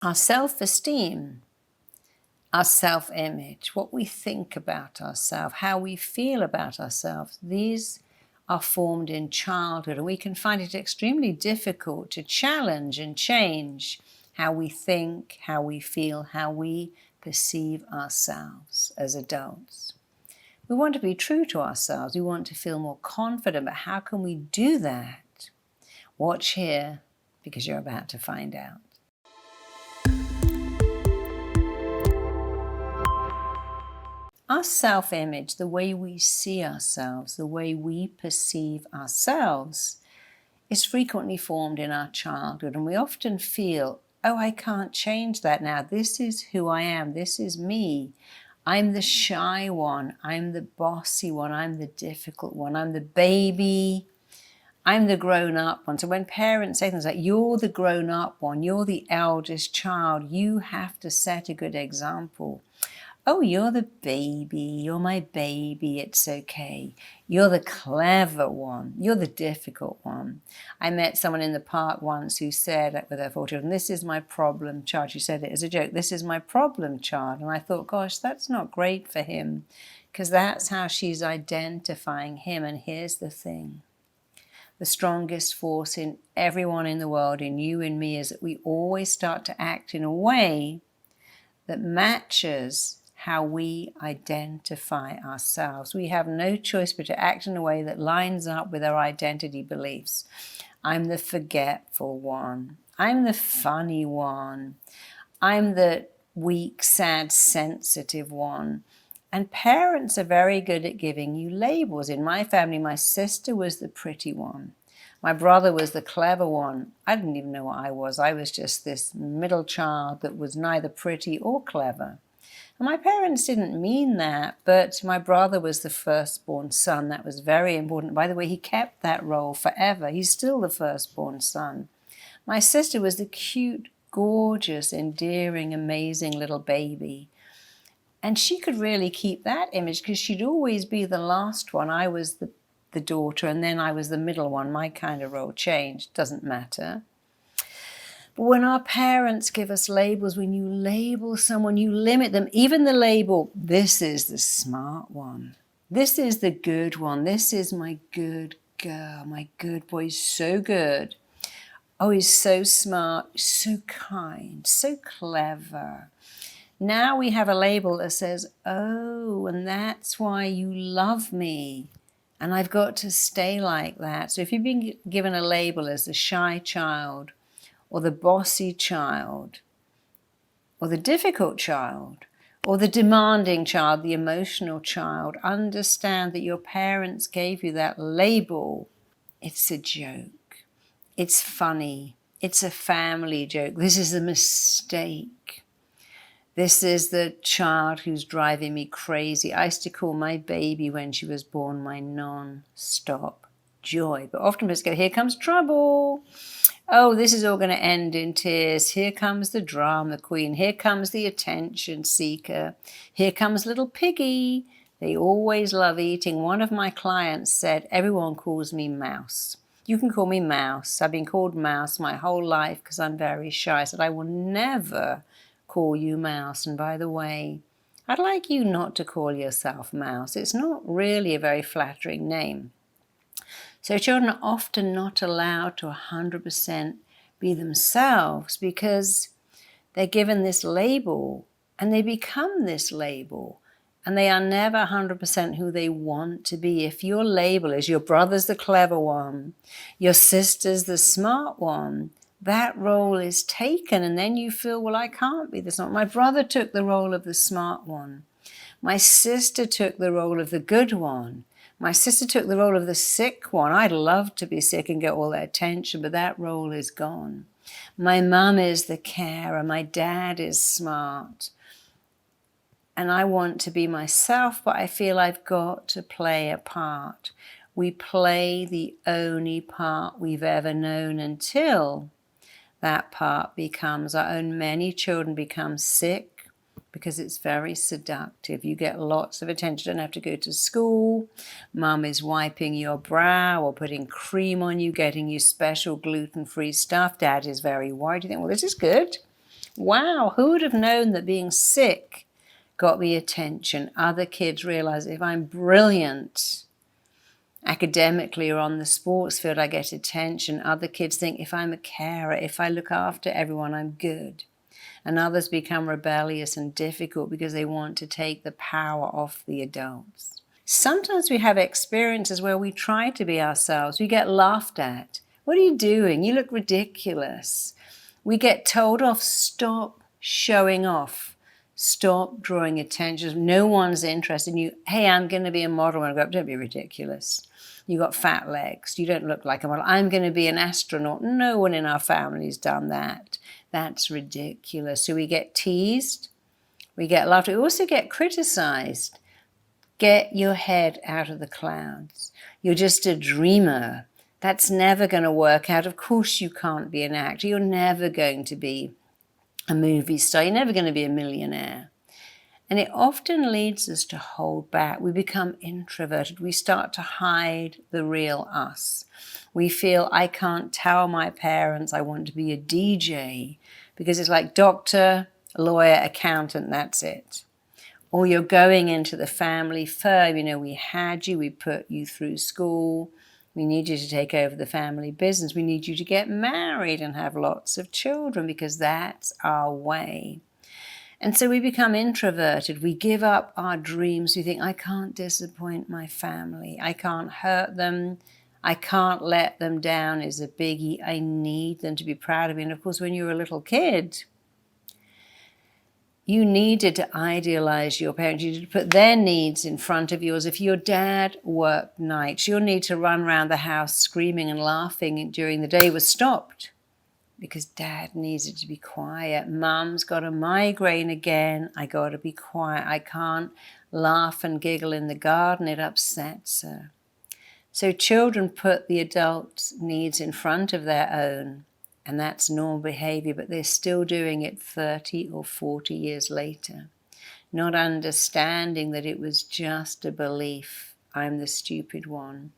Our self-esteem, our self-image, what we think about ourselves, how we feel about ourselves, these are formed in childhood, and we can find it extremely difficult to challenge and change how we think, how we feel, how we perceive ourselves as adults. We want to be true to ourselves. We want to feel more confident, but how can we do that? Watch here, because you're about to find out. Our self-image, the way we see ourselves, the way we perceive ourselves, is frequently formed in our childhood, and we often feel, oh, I can't change that now. This is who I am. This is me. I'm the shy one. I'm the bossy one. I'm the difficult one. I'm the baby. I'm the grown-up one. So when parents say things like, you're the grown-up one, you're the eldest child, you have to set a good example. Oh, you're the baby, you're my baby, it's okay. You're the clever one, you're the difficult one. I met someone in the park once who said, with her 4 children, this is my problem child. She said it as a joke, this is my problem child. And I thought, gosh, that's not great for him, because that's how she's identifying him. And here's the thing. The strongest force in everyone in the world, in you and me, is that we always start to act in a way that matches how we identify ourselves. We have no choice but to act in a way that lines up with our identity beliefs. I'm the forgetful one. I'm the funny one. I'm the weak, sad, sensitive one. And parents are very good at giving you labels. In my family, my sister was the pretty one. My brother was the clever one. I didn't even know what I was. I was just this middle child that was neither pretty or clever. And my parents didn't mean that, but my brother was the firstborn son. That was very important. By the way, he kept that role forever. He's still the firstborn son. My sister was the cute, gorgeous, endearing, amazing little baby. And she could really keep that image because she'd always be the last one. I was the daughter, and then I was the middle one. My kind of role changed. Doesn't matter. But when our parents give us labels, when you label someone, you limit them. Even the label, this is the smart one. This is the good one. This is my good girl. My good boy is so good. Oh, he's so smart, so kind, so clever. Now we have a label that says, oh, and that's why you love me. And I've got to stay like that. So if you've been given a label as the shy child, or the bossy child, or the difficult child, or the demanding child, the emotional child, understand that your parents gave you that label. It's a joke. It's funny. It's a family joke. This is a mistake. This is the child who's driving me crazy. I used to call my baby when she was born my non-stop joy. But often people go, here comes trouble. Oh, this is all going to end in tears. Here comes the drama queen. Here comes the attention seeker. Here comes little piggy. They always love eating. One of my clients said, everyone calls me Mouse. You can call me Mouse. I've been called Mouse my whole life because I'm very shy. I said, I will never call you Mouse. And by the way, I'd like you not to call yourself Mouse. It's not really a very flattering name. So children are often not allowed to 100% be themselves because they're given this label and they become this label and they are never 100% who they want to be. If your label is your brother's the clever one, your sister's the smart one, that role is taken and then you feel, well, I can't be the smart. My brother took the role of the smart one. My sister took the role of the good one. My sister took the role of the sick one. I'd love to be sick and get all that attention, but that role is gone. My mum is the carer. My dad is smart. And I want to be myself, but I feel I've got to play a part. We play the only part we've ever known until that part becomes our own. Many children become sick because it's very seductive. You get lots of attention. You don't have to go to school. Mum is wiping your brow or putting cream on you, getting you special gluten-free stuff. Dad is very worried. You think, well, this is good. Wow, who would have known that being sick got me attention? Other kids realize if I'm brilliant academically or on the sports field, I get attention. Other kids think if I'm a carer, if I look after everyone, I'm good. And others become rebellious and difficult because they want to take the power off the adults. Sometimes we have experiences where we try to be ourselves. We get laughed at. What are you doing? You look ridiculous. We get told off. Stop showing off. Stop drawing attention. No one's interested in you. Hey, I'm going to be a model when I grow up. Don't be ridiculous. You got fat legs. You don't look like a model. I'm going to be an astronaut. No one in our family's done that. That's ridiculous. So we get teased. We get laughed at. We also get criticized. Get your head out of the clouds. You're just a dreamer. That's never going to work out. Of course you can't be an actor. You're never going to be a movie star. You're never going to be a millionaire. And it often leads us to hold back. We become introverted. We start to hide the real us. We feel, I can't tell my parents I want to be a DJ because it's like doctor, lawyer, accountant, that's it. Or you're going into the family firm, we had you, we put you through school, we need you to take over the family business, we need you to get married and have lots of children because that's our way. And so we become introverted, we give up our dreams, we think, I can't disappoint my family, I can't hurt them, I can't let them down is a biggie, I need them to be proud of me. And of course, when you're a little kid, you needed to idealize your parents. You needed to put their needs in front of yours. If your dad worked nights, your need to run around the house screaming and laughing during the day was stopped because dad needed to be quiet. Mum's got a migraine again. I got to be quiet. I can't laugh and giggle in the garden. It upsets her. So children put the adults' needs in front of their own. And that's normal behavior, but they're still doing it 30 or 40 years later, not understanding that it was just a belief. I'm the stupid one.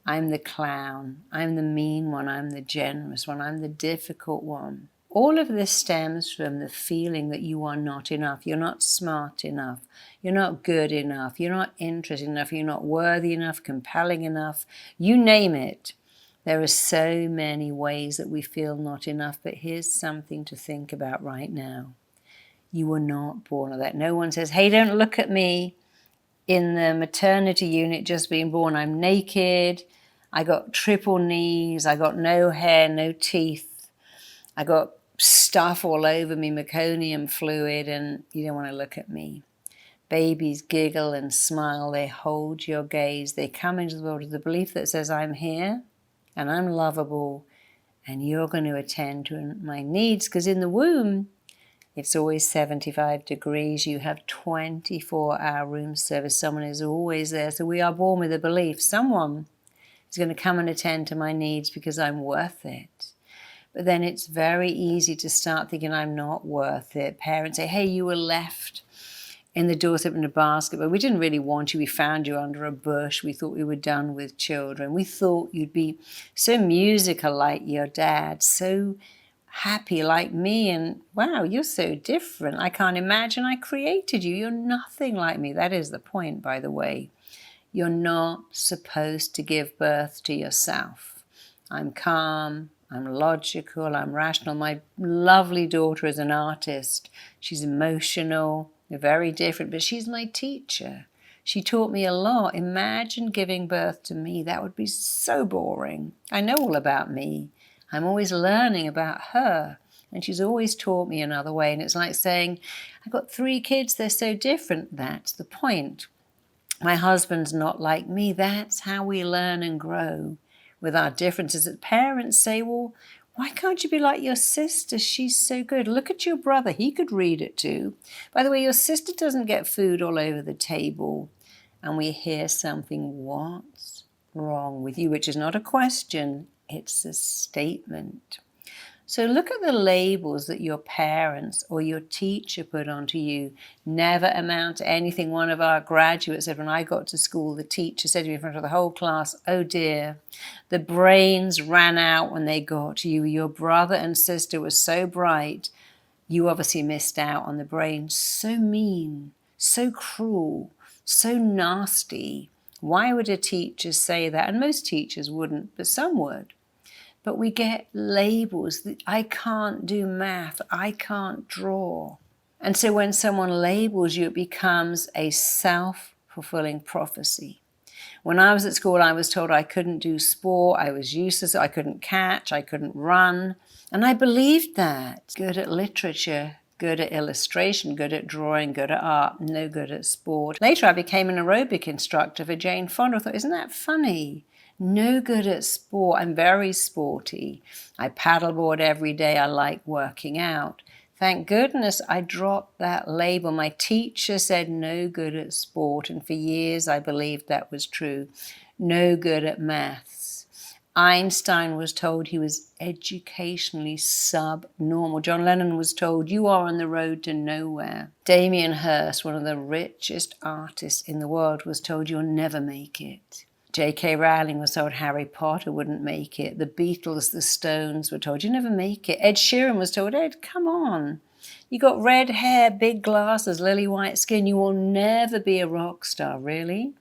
I'm the clown. I'm the mean one. I'm the generous one. I'm the difficult one. All of this stems from the feeling that you are not enough. You're not smart enough. You're not good enough. You're not interesting enough. You're not worthy enough, compelling enough. You name it. There are so many ways that we feel not enough, but here's something to think about right now. You were not born with that. No one says, hey, don't look at me in the maternity unit just being born. I'm naked. I got triple knees. I got no hair, no teeth. I got stuff all over me, meconium fluid, and you don't want to look at me. Babies giggle and smile. They hold your gaze. They come into the world with the belief that says, I'm here. And I'm lovable, and you're going to attend to my needs, because in the womb, it's always 75 degrees. You have 24-hour room service. Someone is always there. So we are born with a belief. Someone is going to come and attend to my needs because I'm worth it. But then it's very easy to start thinking I'm not worth it. Parents say, hey, you were left in the doorstep in a basket, but we didn't really want you. We found you under a bush. We thought we were done with children. We thought you'd be so musical like your dad, so happy like me, and wow, you're so different. I can't imagine I created you. You're nothing like me. That is the point, by the way. You're not supposed to give birth to yourself. I'm calm. I'm logical. I'm rational. My lovely daughter is an artist. She's emotional. They're very different, but she's my teacher. She taught me a lot. Imagine giving birth to me. That would be so boring. I know all about me. I'm always learning about her, and she's always taught me another way. And it's like saying, I've got 3 kids. They're so different. That's the point. My husband's not like me. That's how we learn and grow with our differences. That parents say, well, why can't you be like your sister? She's so good. Look at your brother. He could read it too. By the way, your sister doesn't get food all over the table. And we hear something, what's wrong with you? Which is not a question. It's a statement. So look at the labels that your parents or your teacher put onto you. Never amount to anything. One of our graduates said, when I got to school, the teacher said to me in front of the whole class, oh dear, the brains ran out when they got to you. Your brother and sister were so bright. You obviously missed out on the brain. So mean, so cruel, so nasty. Why would a teacher say that? And most teachers wouldn't, but some would. But we get labels. I can't do math. I can't draw. And so when someone labels you, it becomes a self-fulfilling prophecy. When I was at school, I was told I couldn't do sport, I was useless, I couldn't catch, I couldn't run. And I believed that. Good at literature, good at illustration, good at drawing, good at art, no good at sport. Later, I became an aerobic instructor for Jane Fonda. I thought, isn't that funny? No good at sport. I'm very sporty. I paddleboard every day. I like working out. Thank goodness I dropped that label. My teacher said no good at sport, and for years I believed that was true. No good at maths. Einstein was told he was educationally subnormal. John Lennon was told, you are on the road to nowhere. Damien Hirst, one of the richest artists in the world, was told you'll never make it. J.K. Rowling was told Harry Potter wouldn't make it. The Beatles, the Stones were told, you never make it. Ed Sheeran was told, Ed, come on. You got red hair, big glasses, lily white skin. You will never be a rock star, really?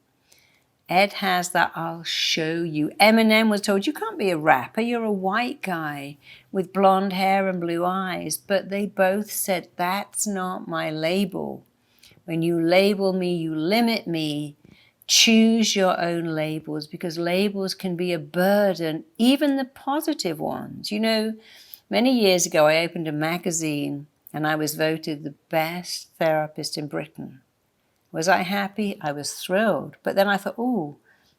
Ed has that, I'll show you. Eminem was told, you can't be a rapper. You're a white guy with blonde hair and blue eyes. But they both said, that's not my label. When you label me, you limit me. Choose your own labels, because labels can be a burden, even the positive ones. You know, many years ago, I opened a magazine and I was voted the best therapist in Britain. Was I happy? I was thrilled. But then I thought, oh,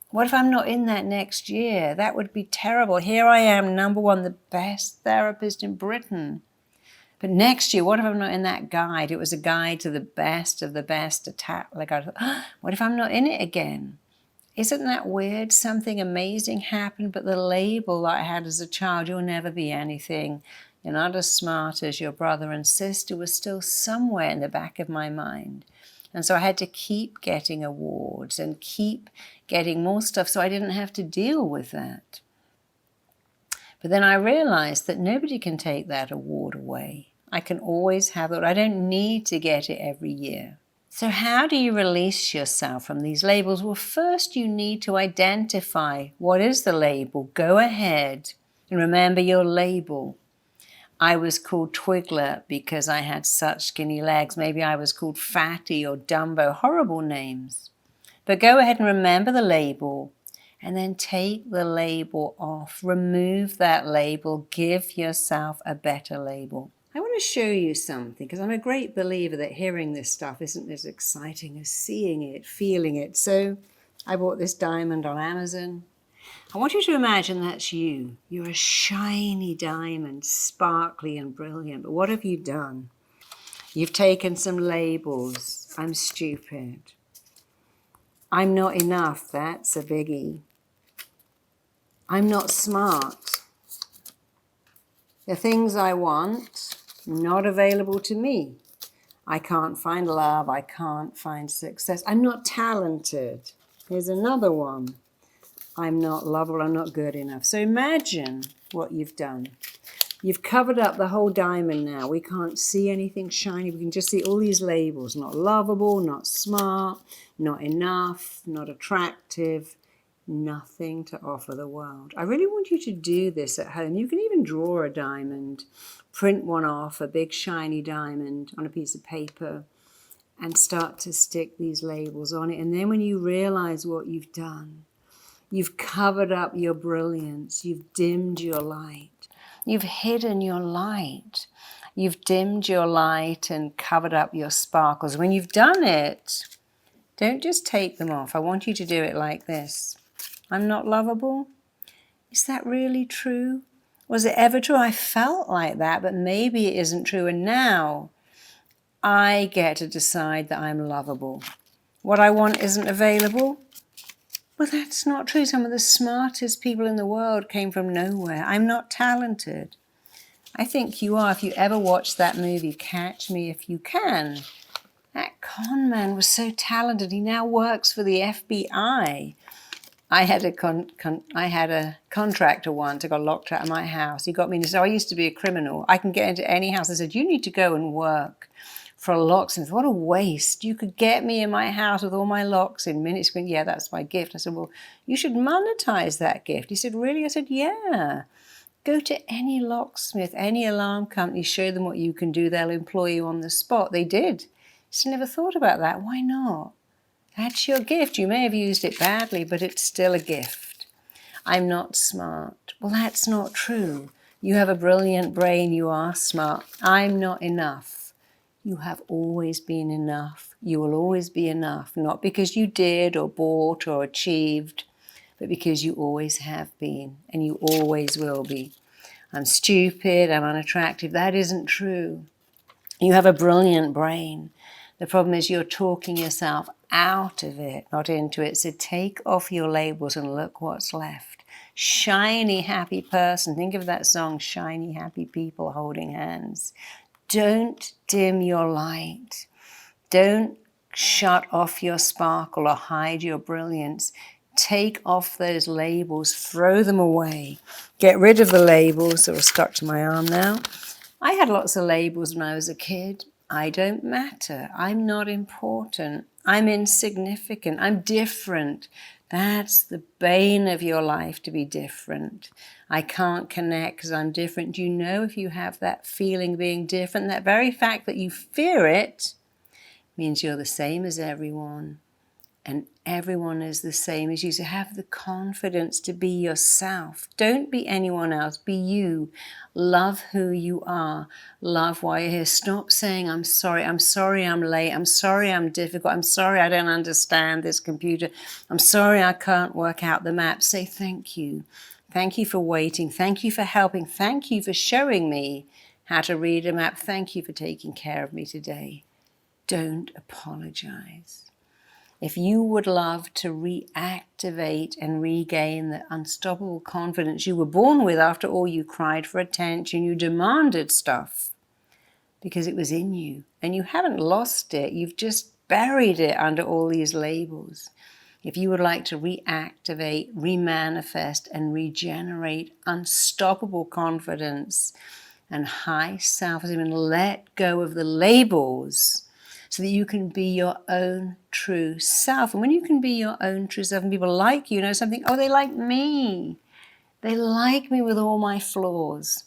what if I'm not in that next year? That would be terrible. Here I am, #1, the best therapist in Britain. But next year, what if I'm not in that guide? It was a guide to the best of the best. Like I thought, oh, what if I'm not in it again? Isn't that weird? Something amazing happened, but the label that I had as a child, you'll never be anything, you're not as smart as your brother and sister, was still somewhere in the back of my mind. And so I had to keep getting awards and keep getting more stuff so I didn't have to deal with that. But then I realized that nobody can take that award away. I can always have it. I don't need to get it every year. So how do you release yourself from these labels? Well, first you need to identify what is the label. Go ahead and remember your label. I was called Twiglet because I had such skinny legs. Maybe I was called Fatty or Dumbo, horrible names. But go ahead and remember the label and then take the label off. Remove that label. Give yourself a better label. I want to show you something because I'm a great believer that hearing this stuff isn't as exciting as seeing it, feeling it. So I bought this diamond on Amazon. I want you to imagine that's you. You're a shiny diamond, sparkly and brilliant. But what have you done? You've taken some labels. I'm stupid. I'm not enough. That's a biggie. I'm not smart. The things I want, not available to me. I can't find love. I can't find success. I'm not talented. Here's another one. I'm not lovable. I'm not good enough. So imagine what you've done. You've covered up the whole diamond now. We can't see anything shiny. We can just see all these labels. Not lovable, not smart, not enough, not attractive. Nothing to offer the world. I really want you to do this at home. You can even draw a diamond, print one off, a big shiny diamond on a piece of paper, and start to stick these labels on it. And then when you realize what you've done, you've covered up your brilliance, you've dimmed your light, you've hidden your light, you've dimmed your light and covered up your sparkles. When you've done it, don't just take them off. I want you to do it like this. I'm not lovable? Is that really true? Was it ever true? I felt like that, but maybe it isn't true. And now I get to decide that I'm lovable. What I want isn't available? Well, that's not true. Some of the smartest people in the world came from nowhere. I'm not talented. I think you are. If you ever watched that movie, Catch Me If You Can, that con man was so talented. He now works for the FBI. I had a contractor once. I got locked out of my house. He got me and he said, I used to be a criminal. I can get into any house. I said, you need to go and work for a locksmith. What a waste. You could get me in my house with all my locks in minutes. He went, yeah, that's my gift. I said, well, you should monetize that gift. He said, really? I said, yeah. Go to any locksmith, any alarm company, show them what you can do. They'll employ you on the spot. They did. He said, never thought about that. Why not? That's your gift. You may have used it badly, but it's still a gift. I'm not smart. Well, that's not true. You have a brilliant brain. You are smart. I'm not enough. You have always been enough. You will always be enough, not because you did or bought or achieved, but because you always have been and you always will be. I'm stupid, I'm unattractive. That isn't true. You have a brilliant brain. The problem is you're talking yourself out of it, not into it. So take off your labels and look what's left. Shiny, happy person. Think of that song, Shiny, Happy People Holding Hands. Don't dim your light. Don't shut off your sparkle or hide your brilliance. Take off those labels, throw them away. Get rid of the labels that are stuck to my arm now. I had lots of labels when I was a kid. I don't matter. I'm not important. I'm insignificant. I'm different. That's the bane of your life, to be different. I can't connect because I'm different. Do you know if you have that feeling of being different, that very fact that you fear it means you're the same as everyone. And everyone is the same as you. So have the confidence to be yourself. Don't be anyone else. Be you. Love who you are. Love why you're here. Stop saying, I'm sorry I'm late. I'm sorry I'm difficult. I'm sorry I don't understand this computer. I'm sorry I can't work out the map. Say thank you. Thank you for waiting. Thank you for helping. Thank you for showing me how to read a map. Thank you for taking care of me today. Don't apologize. If you would love to reactivate and regain the unstoppable confidence you were born with, after all, you cried for attention, you demanded stuff because it was in you and you haven't lost it. You've just buried it under all these labels. If you would like to reactivate, remanifest, and regenerate unstoppable confidence and high self-esteem and let go of the labels, so that you can be your own true self. And when you can be your own true self and people like you, know something, oh, they like me. They like me with all my flaws.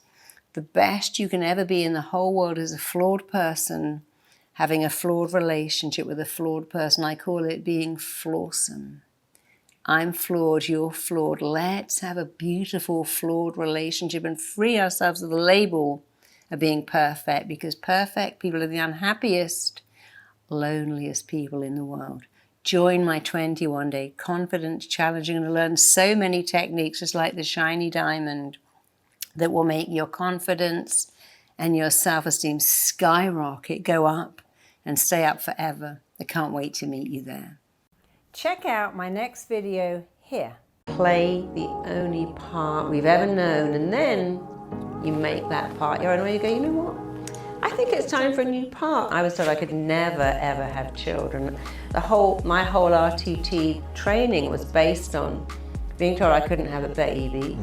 The best you can ever be in the whole world is a flawed person, having a flawed relationship with a flawed person. I call it being flawsome. I'm flawed, you're flawed. Let's have a beautiful flawed relationship and free ourselves of the label of being perfect, because perfect people are the unhappiest, loneliest people in the world. Join my 21-day confidence challenge. You're going to learn so many techniques, just like the shiny diamond, that will make your confidence and your self-esteem skyrocket, go up and stay up forever. I can't wait to meet you there. Check out my next video here. Play the only part we've ever known, and then you make that part your own. Where you go, you know what? I think it's time for a new part. I was told I could never, ever have children. My whole RTT training was based on being told I couldn't have a baby.